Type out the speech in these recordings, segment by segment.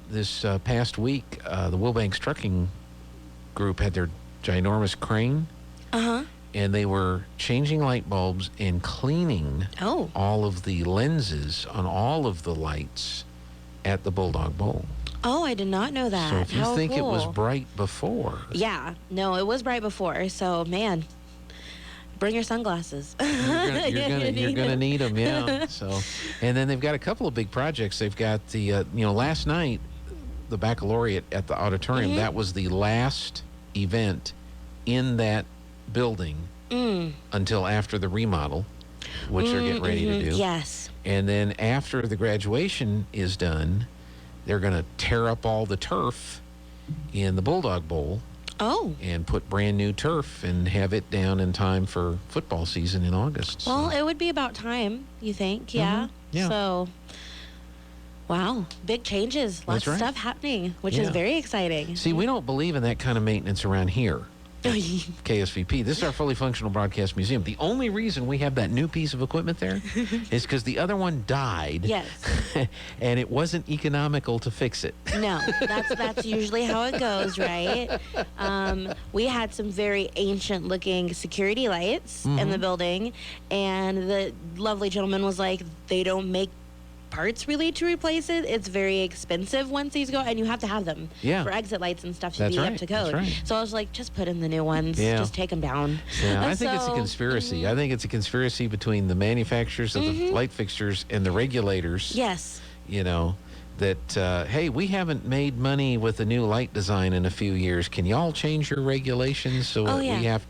this past week, the Wilbanks Trucking Group had their ginormous crane. Uh-huh. And they were changing light bulbs and cleaning all of the lenses on all of the lights at the Bulldog Bowl. Oh, I did not know that. So if you How think cool. it was bright before. Yeah. No, it was bright before. So, man, bring your sunglasses. You're gonna need them, yeah. So, and then they've got a couple of big projects. They've got the last night, the baccalaureate at the auditorium. Mm-hmm. That was the last event in that building until after the remodel, which they're getting ready to do. Yes. And then after the graduation is done, they're going to tear up all the turf in the Bulldog Bowl. Oh. And put brand new turf and have it down in time for football season in August. Well, it would be about time, you think, yeah? Mm-hmm. Yeah. So, wow, big changes, lots That's right. of stuff happening, which is very exciting. See, we don't believe in that kind of maintenance around here. KSVP. This is our fully functional broadcast museum. The only reason we have that new piece of equipment there is because the other one died. Yes. And it wasn't economical to fix it. No, that's usually how it goes, right? We had some very ancient-looking security lights in the building, and the lovely gentleman was like, they don't make parts really to replace it. It's very expensive once these go, and you have to have them for exit lights and stuff to be up to code. That's right. So I was like, just put in the new ones. Yeah. Just take them down. Yeah, I think it's a conspiracy. I think it's a conspiracy between the manufacturers of the light fixtures and the regulators. Yes. You know, that, hey, we haven't made money with a new light design in a few years. Can y'all change your regulations so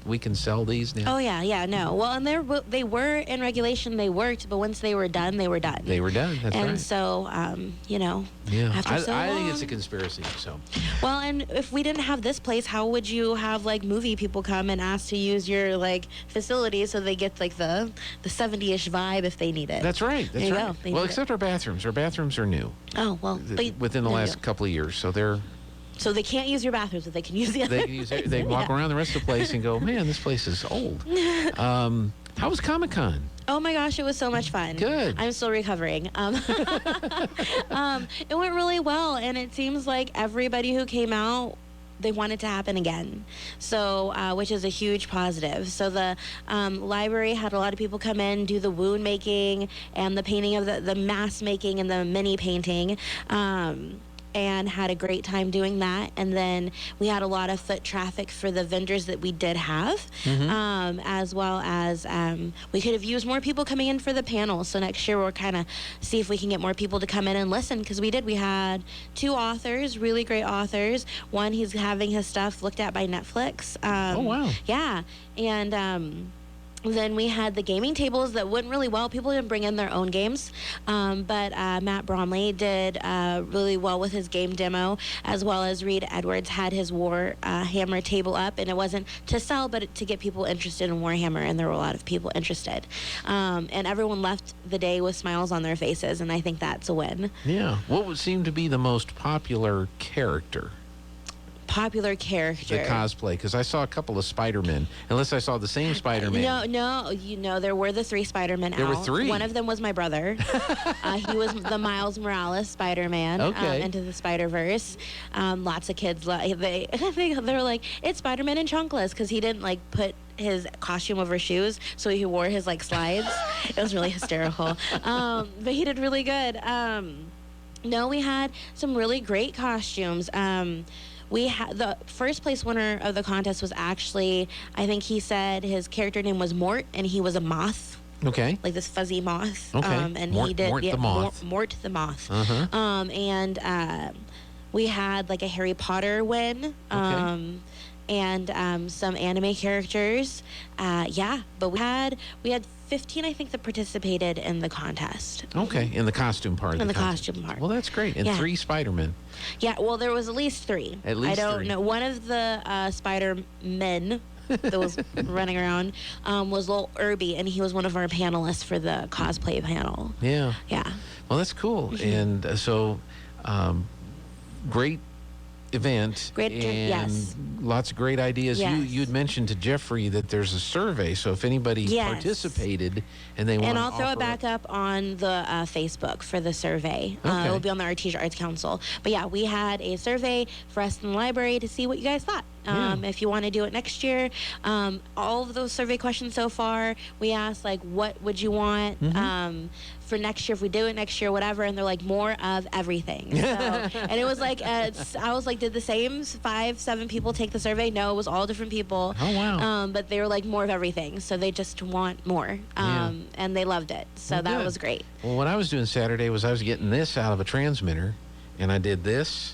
we can sell these now? Oh, yeah, no. Well, and they were in regulation, they worked, but once they were done, they were done. They were done, that's right. And so, after so I long. think it's a conspiracy, so. Well, and if we didn't have this place, how would you have, like, movie people come and ask to use your, like, facilities so they get, like, the 70-ish vibe if they need it? That's right, There you go. Well, except our bathrooms. Our bathrooms are new. Oh, well. Within the last couple of years, so they're... So they can't use your bathrooms, but they can use the other. They can use it. They walk around the rest of the place and go, man, this place is old. How was Comic-Con? Oh my gosh, it was so much fun. Good. I'm still recovering. It went really well, and it seems like everybody who came out, they want it to happen again, so which is a huge positive. So the library had a lot of people come in, do the wound making and the painting of the mask making and the mini painting, and had a great time doing that. And then we had a lot of foot traffic for the vendors that we did have, as well as we could have used more people coming in for the panels. So next year we'll kind of see if we can get more people to come in and listen, because we had 2 authors, really great authors. One, he's having his stuff looked at by Netflix. Oh, wow. Yeah. And then we had the gaming tables that went really well. People didn't bring in their own games, but Matt Bromley did really well with his game demo, as well as Reed Edwards had his Warhammer table up, and it wasn't to sell, but to get people interested in Warhammer, and there were a lot of people interested. And everyone left the day with smiles on their faces, and I think that's a win. Yeah. What would seem to be the most popular character? Popular character. The cosplay, because I saw a couple of Spider-Men, unless I saw the same Spider-Man. No, there were the 3 Spider-Men out. There were 3? One of them was my brother. He was the Miles Morales Spider-Man into the Spider-Verse. Lots of kids, they were like, it's Spider-Man in chunkless, because he didn't, like, put his costume over shoes, so he wore his, like, slides. It was really hysterical. But he did really good. No, we had some really great costumes. We had the first place winner of the contest was actually, I think he said his character name was Mort, and he was a moth. Okay. Like this fuzzy moth. Okay. And Mort, he did Mort the moth. Mort the moth. Uh-huh. We had like a Harry Potter win. Okay. And some anime characters. But we had 15, I think, that participated in the contest. Okay, in the costume part. In the costume part. Well, that's great. And 3 Spider-Men. Yeah, well, there was at least 3. At least 3. I don't know. One of the Spider-Men that was running around was Lil Irby, and he was one of our panelists for the cosplay panel. Yeah. Yeah. Well, that's cool. And so, great event. Great, and yes. lots of great ideas. Yes. You'd mentioned to Jeffrey that there's a survey, so if anybody Yes. participated and they want And to I'll throw it back up on the Facebook for the survey. Okay. It'll be on the Artesia Arts Council. But yeah, we had a survey for us in the library to see what you guys thought. If you want to do it next year. All of those survey questions so far, we asked, like, what would you want for next year if we do it next year, whatever. And they're like, more of everything. So, and it was like, I was like, did the same 5-7 people take the survey? No, it was all different people. Oh, wow. But they were like, more of everything. So they just want more. And they loved it. So Well, that good. was great. Well, what I was doing Saturday was I was getting this out of a transmitter, and I did this.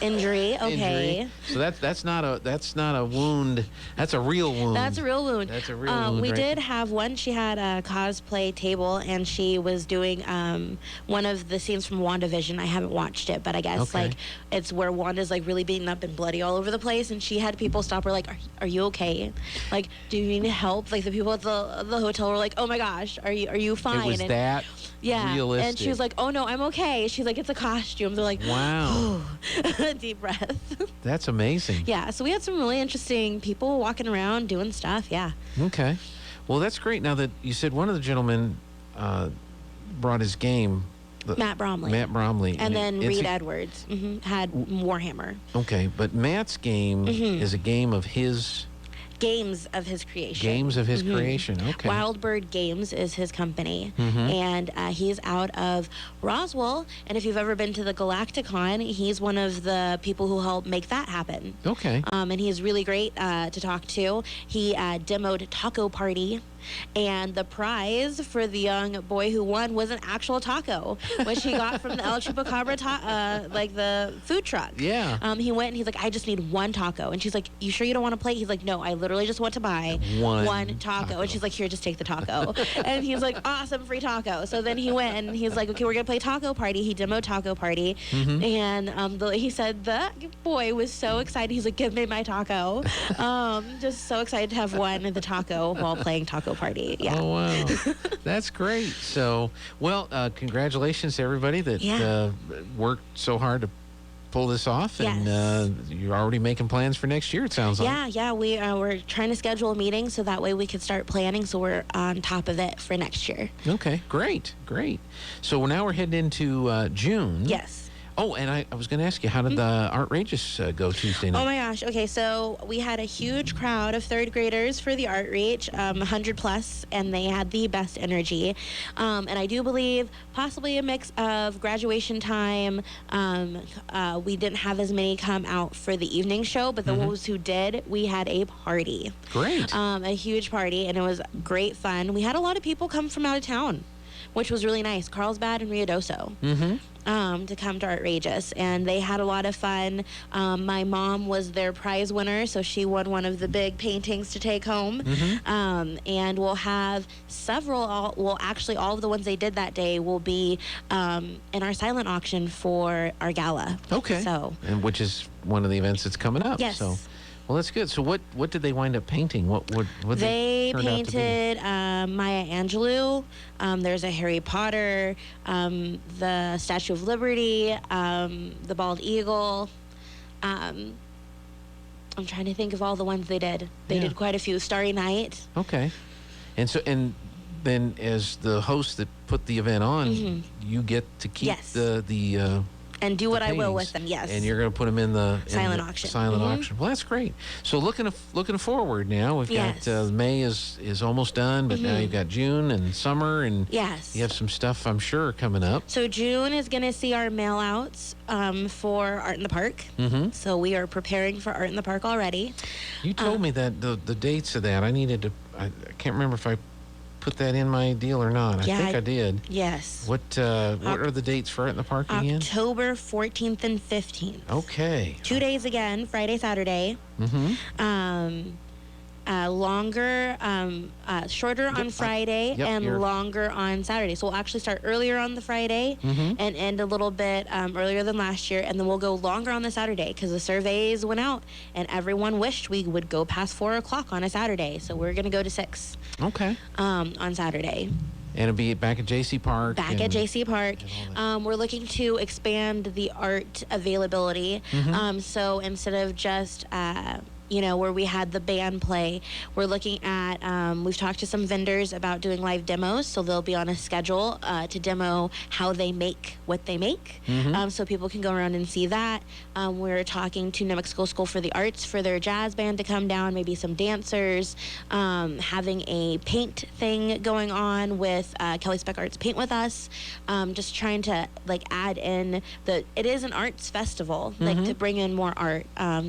Injury, okay. Injury. So that's not a wound. That's a real wound. That's a real wound. That's a real wound. We right did have one. She had a cosplay table, and she was doing one of the scenes from WandaVision. I haven't watched it, but I guess Okay. like it's where Wanda's like really beaten up and bloody all over the place, and she had people stop her like, "Are you okay? Like, do you need help?" Like the people at the hotel were like, "Oh my gosh, are you fine?" It was and, that yeah, realistic. and she was like, "Oh no, I'm okay." She's like, "It's a costume." They're like, Wow. deep breath. That's amazing. Yeah, so we had some really interesting people walking around doing stuff. Yeah. Okay. Well, that's great. Now that you said one of the gentlemen brought his game. Matt Bromley. Matt Bromley. And then it's Reed a- Edwards had Warhammer. Okay, but Matt's game is a game of his Games of his creation. games of his creation. Okay. Wildbird Games is his company, and he's out of Roswell. And if you've ever been to the Galacticon, he's one of the people who helped make that happen. Okay. And he's really great to talk to. He demoed Taco Party, and the prize for the young boy who won was an actual taco, which he got from the El Chupacabra, like the food truck. Yeah. He went and he's like, I just need one taco. And she's like, you sure you don't want a plate? He's like, no, I literally just want to buy One taco. And she's like, here, just take the taco. And he's like, awesome, free taco. So then he went and he's like, okay, we're going to play Taco Party. He demoed Taco Party. And he said the boy was so excited. He's like, give me my taco. Just so excited to have won the taco while playing Taco Party. Yeah. Oh, wow. That's great. So, well, congratulations to everybody that Yeah. worked so hard to pull this off. Yes. And you're already making plans for next year, it sounds like. Yeah. We're trying to schedule a meeting so that way we could start planning so we're on top of it for next year. Okay, great. So now we're heading into June. Yes. Oh, and I was going to ask you, how did the Outrageous go Tuesday night? Oh my gosh. Okay, so we had a huge crowd of third graders for the Art Reach, 100 plus, and they had the best energy. And I do believe possibly a mix of graduation time. We didn't have as many come out for the evening show, but those who did, we had a party. Great. A huge party, and it was great fun. We had a lot of people come from out of town, which was really nice. Carlsbad and Ruidoso. To come to Outrageous, and they had a lot of fun. My mom was their prize winner, so she won one of the big paintings to take home. And we'll have several, well, actually all of the ones they did that day will be in our silent auction for our gala. Okay. So, and which is one of the events that's coming up. Yes. So, well, that's good. So what did they wind up painting? What they turned out to be? painted Maya Angelou. There's a Harry Potter, the Statue of Liberty, the Bald Eagle. I'm trying to think of all the ones they did. They did quite a few. Starry Night. Okay. And then as the host that put the event on, you get to keep Yes. the And do what I will paintings, with them, yes. And you're going to put them in the Silent auction. Silent auction. Well, that's great. So looking forward now. We've Yes. got May is almost done, but now you've got June and summer, and Yes. you have some stuff I'm sure coming up. So June is going to see our mail outs for Art in the Park. So we are preparing for Art in the Park already. You told me that the dates of that. I can't remember if I put that in my deal or not. Yeah, I think I did. Yes. What are the dates for Art in the Park again? October 14th and 15th. Okay. 2 days again, Friday, Saturday. Shorter on Friday and longer on Saturday. So we'll actually start earlier on the Friday and end a little bit earlier than last year, and then we'll go longer on the Saturday because the surveys went out and everyone wished we would go past 4 o'clock on a Saturday. So we're going to go to 6 Okay. on Saturday. And it'll be back at JC Park. Back at JC Park. We're looking to expand the art availability. So instead of just where we had the band play, we're looking at, we've talked to some vendors about doing live demos, so they'll be on a schedule to demo how they make what they make, so people can go around and see that. We're talking to New Mexico School for the Arts for their jazz band to come down, maybe some dancers, having a paint thing going on with Kelly Speck Arts Paint with Us, just trying to add in it is an arts festival, to bring in more art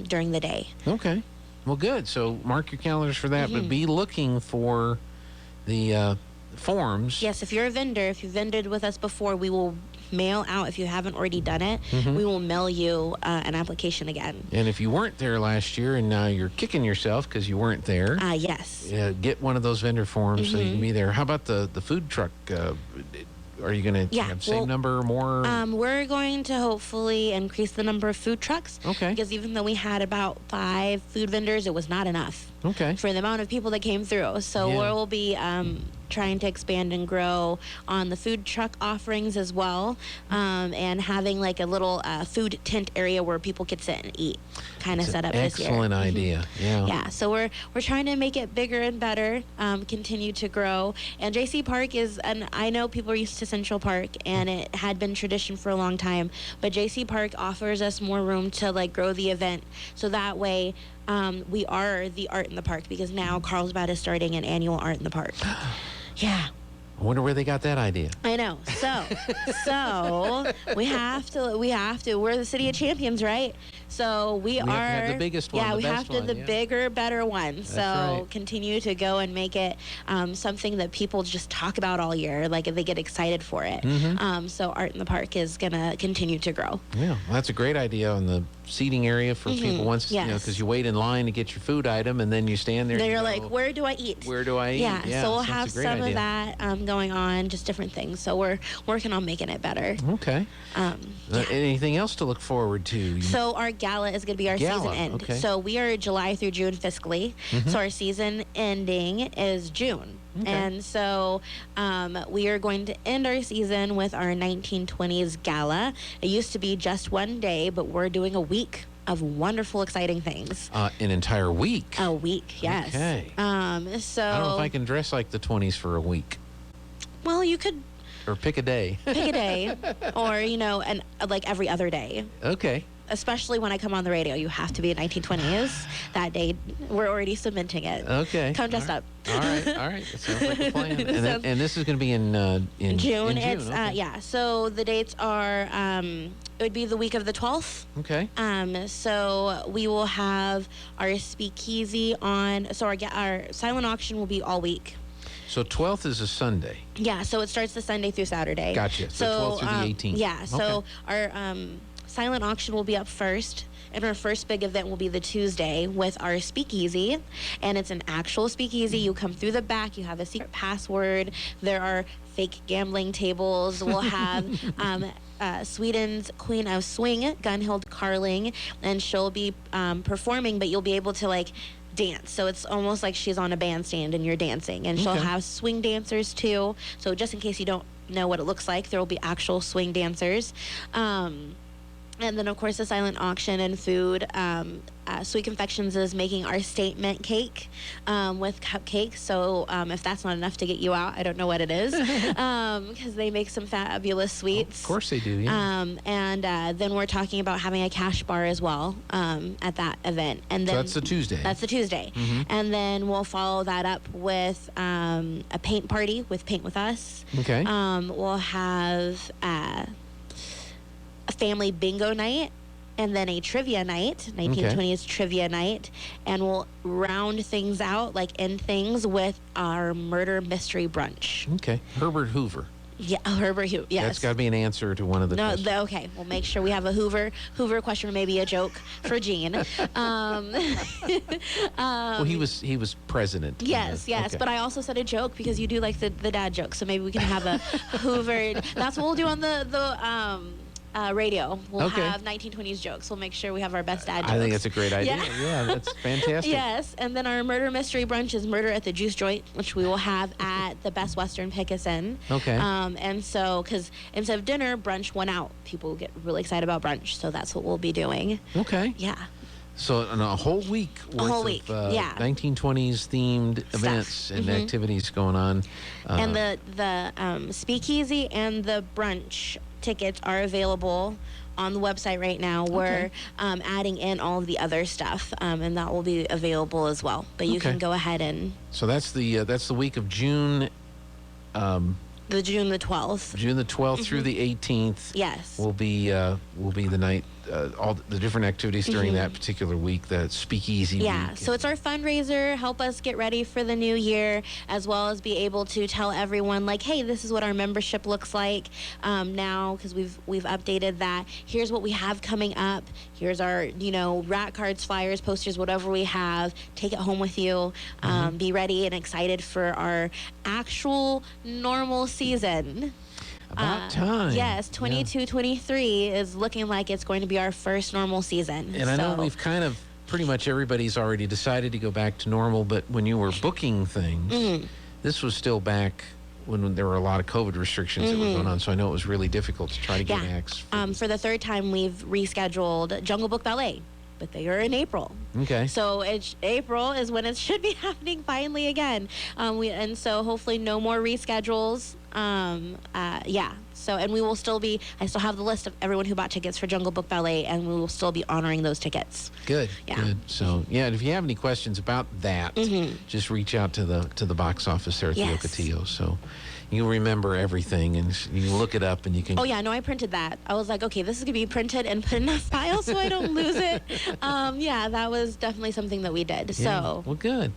during the day. Okay. Well, good. So mark your calendars for that, but be looking for the forms. Yes, if you're a vendor, if you've vended with us before, we will mail out, if you haven't already done it, we will mail you an application again. And if you weren't there last year and now you're kicking yourself because you weren't there, yes. Get one of those vendor forms so you can be there. How about the food truck? Are you going to have the same number or more? We're going to hopefully increase the number of food trucks. Okay. Because even though we had about 5 food vendors, it was not enough. Okay. For the amount of people that came through. So we'll be trying to expand and grow on the food truck offerings as well, and having a little food tent area where people could sit and eat, kind of set up this year. Excellent idea. Yeah. So we're trying to make it bigger and better, continue to grow. And JC Park and I know people are used to Central Park, and it had been tradition for a long time, but JC Park offers us more room to grow the event, so that way we are the art in the park, because now Carlsbad is starting an annual art in the park. Yeah. I wonder where they got that idea. I know. So we have to. We're the city of champions, right? So we are. Have to have the biggest one. Yeah, the we best have to one, the bigger, better one. That's so right. Continue to go and make it something that people just talk about all year. They get excited for it. So art in the park is gonna continue to grow. Yeah, well, that's a great idea on the seating area for people once, because you wait in line to get your food item and then you stand there. Then you're like, where do I eat? Where do I eat? Yeah, so we'll have some idea. of that going on, just different things. So we're working on making it better. Okay. Anything else to look forward to? So our gala is going to be our season end. Okay. So we are July through June fiscally. So our season ending is June. Okay. And so we are going to end our season with our 1920s gala. It used to be just one day, but we're doing a week of wonderful, exciting things. An entire week? A week, yes. Okay. So I don't know if I can dress like the 20s for a week. Well, you could or pick a day. Or every other day. Okay. Especially when I come on the radio, you have to be in 1920s. That day, we're already cementing it. Okay. Come dressed up. All right. That sounds like a plan. And this is going to be in June. It's okay. So the dates are it would be the week of the 12th. Okay. So we will have our speakeasy on. So our silent auction will be all week. So 12th is a Sunday. Yeah. So it starts the Sunday through Saturday. Gotcha. So 12th through the 18th. Yeah. So our silent auction will be up first, and our first big event will be the Tuesday with our speakeasy, and it's an actual speakeasy. You come through the back, you have a secret password, there are fake gambling tables. We'll have Sweden's Queen of Swing, Gunhild Carling, and she'll be performing, but you'll be able to dance. So it's almost like she's on a bandstand and you're dancing, and she'll have swing dancers too. So just in case you don't know what it looks like, there will be actual swing dancers. And then, of course, the silent auction and food. Sweet Confections is making our statement cake with cupcakes. So if that's not enough to get you out, I don't know what it is, because they make some fabulous sweets. Of course they do, yeah. And then we're talking about having a cash bar as well at that event. And then, so that's the Tuesday. That's the Tuesday. And then we'll follow that up with a paint party with Paint With Us. Okay. We'll have a family bingo night, and then a trivia night, 1920s trivia night, and we'll round things out, end things with our murder mystery brunch. Okay. Herbert Hoover. Yeah, Herbert Hoover, yes. That's got to be an answer to one of the questions. Okay, we'll make sure we have a Hoover question, or maybe a joke for Gene. Well, he was president. Yes, okay. But I also said a joke because you do like the dad joke, so maybe we can have a Hoover. That's what we'll do on the radio. We'll Okay. have 1920s jokes. We'll make sure we have our best dad jokes. I think that's a great idea. Yeah. Yeah, that's fantastic. Yes, and then our murder mystery brunch is Murder at the Juice Joint, which we will have at the Best Western Pickeson. Okay. And so, because instead of dinner, brunch went out. People get really excited about brunch, so that's what we'll be doing. Okay. Yeah. So in a whole week worth of yeah. 1920s themed events and activities going on. And the speakeasy and the brunch tickets are available on the website right now. We're adding in all of the other stuff, and that will be available as well. But you can go ahead and. So that's the week of June. The June the 12th. June the 12th through the 18th. Yes. Will be the night. All the different activities during that particular week, the speakeasy week. Yeah, so it's our fundraiser, help us get ready for the new year, as well as be able to tell everyone, like, hey, this is what our membership looks like now, because we've updated that. Here's what we have coming up. Here's our, rat cards, flyers, posters, whatever we have. Take it home with you. Be ready and excited for our actual normal season. About time. Yes, 22-23 is looking like it's going to be our first normal season. And I know we've kind of, pretty much everybody's already decided to go back to normal, but when you were booking things, this was still back when there were a lot of COVID restrictions that were going on, so I know it was really difficult to try to get acts. For the third time, we've rescheduled Jungle Book Ballet, but they are in April. Okay. So April is when it should be happening finally again. And so hopefully no more reschedules. So, and we will still be, I still have the list of everyone who bought tickets for Jungle Book Ballet, and we will still be honoring those tickets. Good. Yeah. Good. So, yeah, and if you have any questions about that, just reach out to the box office there at the Ocotillo. So you remember everything, and you can look it up, and you can. Oh yeah, no, I printed that. I was like, okay, this is gonna be printed and put in a file so I don't lose it. That was definitely something that we did. Yeah. So. Well, good.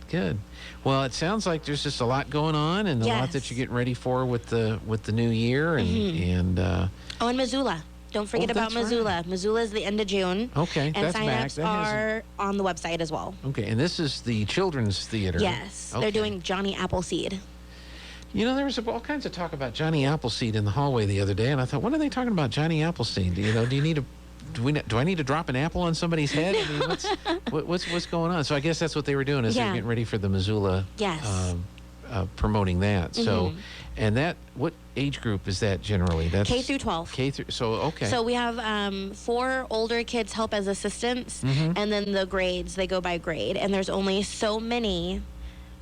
Well, it sounds like there's just a lot going on, and a lot that you're getting ready for with the new year, and and Missoula. Don't forget about Missoula. Right. Missoula is the end of June. Okay, and that's back. sign-ups are on the website as well. Okay, and this is the children's theater. Yes, they're doing Johnny Appleseed. There was all kinds of talk about Johnny Appleseed in the hallway the other day, and I thought, what are they talking about Johnny Appleseed? Do you need do I need to drop an apple on somebody's head? I mean, what's going on? So I guess that's what they were doing, is they're getting ready for the Missoula. Yes. Promoting that. So, and what age group is that generally? That's K through 12. So we have 4 older kids help as assistants, and then the grades, they go by grade, and there's only so many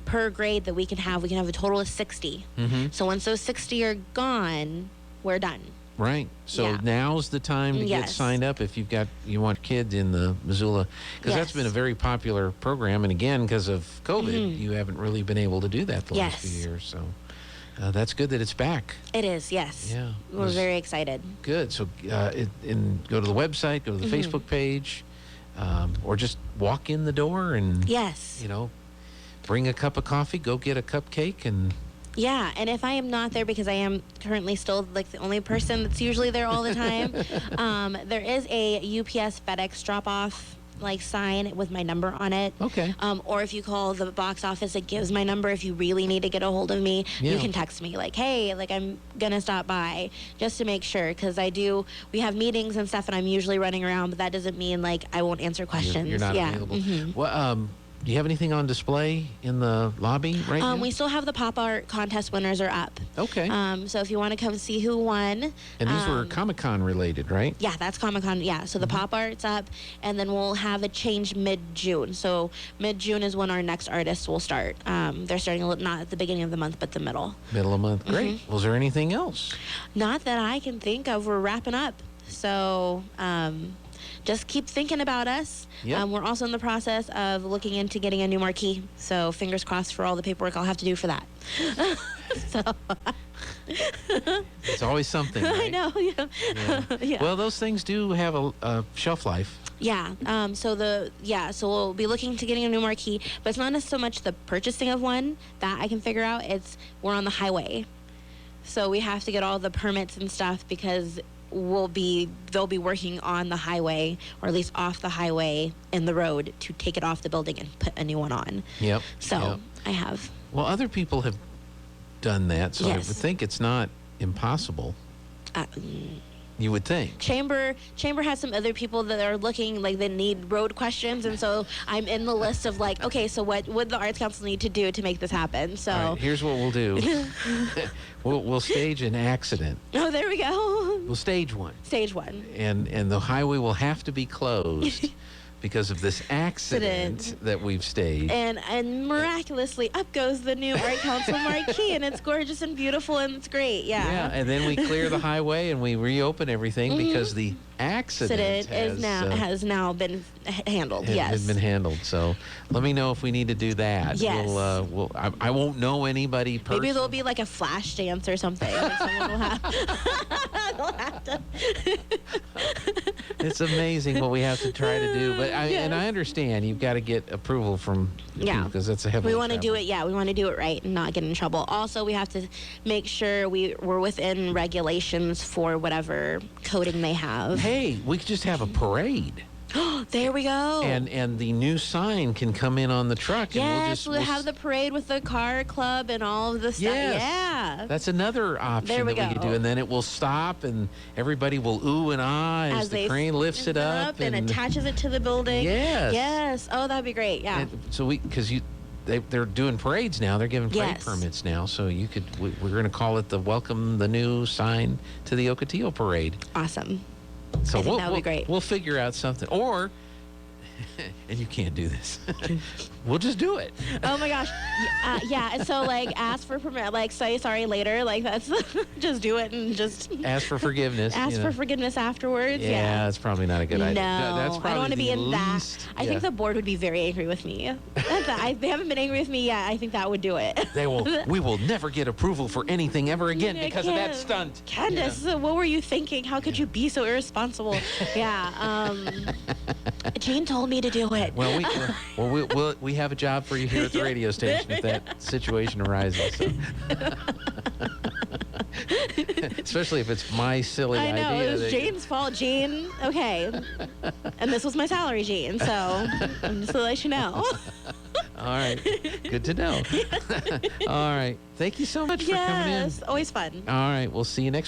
per grade that we can have. We can have a total of 60. So once those 60 are gone, we're done. Right. So now's the time to get signed up if you want kids in the Missoula, because that's been a very popular program, and again, because of COVID, you haven't really been able to do that the last few years. So that's good that it's back. It is, yes. Yeah. We're very excited. Good. So go to the website, go to the Facebook page, or just walk in the door and bring a cup of coffee, go get a cupcake, and. Yeah, and if I am not there, because I am currently still like the only person that's usually there all the time, there is a UPS FedEx drop-off sign with my number on it. Okay. Or if you call the box office, it gives my number. If you really need to get a hold of me, you can text me hey, I'm gonna stop by, just to make sure, because we have meetings and stuff, and I'm usually running around, but that doesn't mean I won't answer questions. You're not available. Well, do you have anything on display in the lobby right now? We still have the pop art contest winners are up. Okay. So if you want to come see who won. And these were Comic-Con related, right? Yeah, that's Comic-Con. Yeah, so the pop art's up, and then we'll have it change mid-June. So mid-June is when our next artists will start. They're starting not at the beginning of the month, but the middle. Middle of the month. Great. Was there anything else? Not that I can think of. We're wrapping up. So just keep thinking about us. Yep. We're also in the process of looking into getting a new marquee. So fingers crossed for all the paperwork I'll have to do for that. It's always something, right? I know. Yeah. Well, those things do have a shelf life. Yeah. So we'll be looking to getting a new marquee, but it's not so much the purchasing of one that I can figure out. We're on the highway, so we have to get all the permits and stuff, because they'll be working on the highway, or at least off the highway in the road, to take it off the building and put a new one on. Yep. So I have. Well, other people have done that, so I would think it's not impossible. You would think. Chamber has some other people that are looking like they need road questions, and so I'm in the list of like, okay, so what would the Arts Council need to do to make this happen? So All right, here's what we'll do. We'll stage an accident. oh, there we go. We'll stage one, Stage one. and the highway will have to be closed because of this accident that we've staged. And miraculously, up goes the new Art Council marquee, and it's gorgeous and beautiful, and it's great. Yeah, and then we clear the highway and we reopen everything because the accident has now been handled. has been handled. So let me know if we need to do that. Yes. I won't know anybody personally. Maybe there'll be like a flash dance or something. Like someone will have, they'll have to. It's amazing what we have to try to do, but and I understand you've got to get approval from people because that's a heavy. We want to do it. Yeah, we want to do it right and not get in trouble. Also, we have to make sure we're within regulations for whatever coding they have. Hey, we could just have a parade. There we go. And the new sign can come in on the truck. Yes, and we'll have the parade with the car club and all of the stuff. Yes. Yeah. That's another option we that we could do. And then it will stop and everybody will ooh and ah as the crane lifts it up. And attaches it to the building. Yes. Yes. Oh, that'd be great. Yeah. And so they're doing parades now. They're giving parade Yes. permits now. So we're going to call it the Welcome the New Sign to the Ocotillo Parade. Awesome. So I think that would be great. We'll figure out something. Or, and you can't do this, we'll just do it. Oh my gosh. Yeah. And so like ask for permit, like say sorry later. Like that's just do it and just ask for forgiveness. Ask for forgiveness afterwards. Yeah, that's probably not a good idea. No, That's probably I don't want to be in that. least, I think the board would be very angry with me. They haven't been angry with me yet. I think that would do it. We will never get approval for anything ever again because of that stunt. Kandese, what were you thinking? How could you be so irresponsible? Yeah. Jane told me to do it. Well, we have a job for you here at the radio station if that situation arises. So. Especially if it's my silly idea. I know, it was Jane's fault. Jane, okay. And this was my salary, Jane, so just to let you know. All right. Good to know. All right. Thank you so much for coming in. Yes, always fun. All right. We'll see you next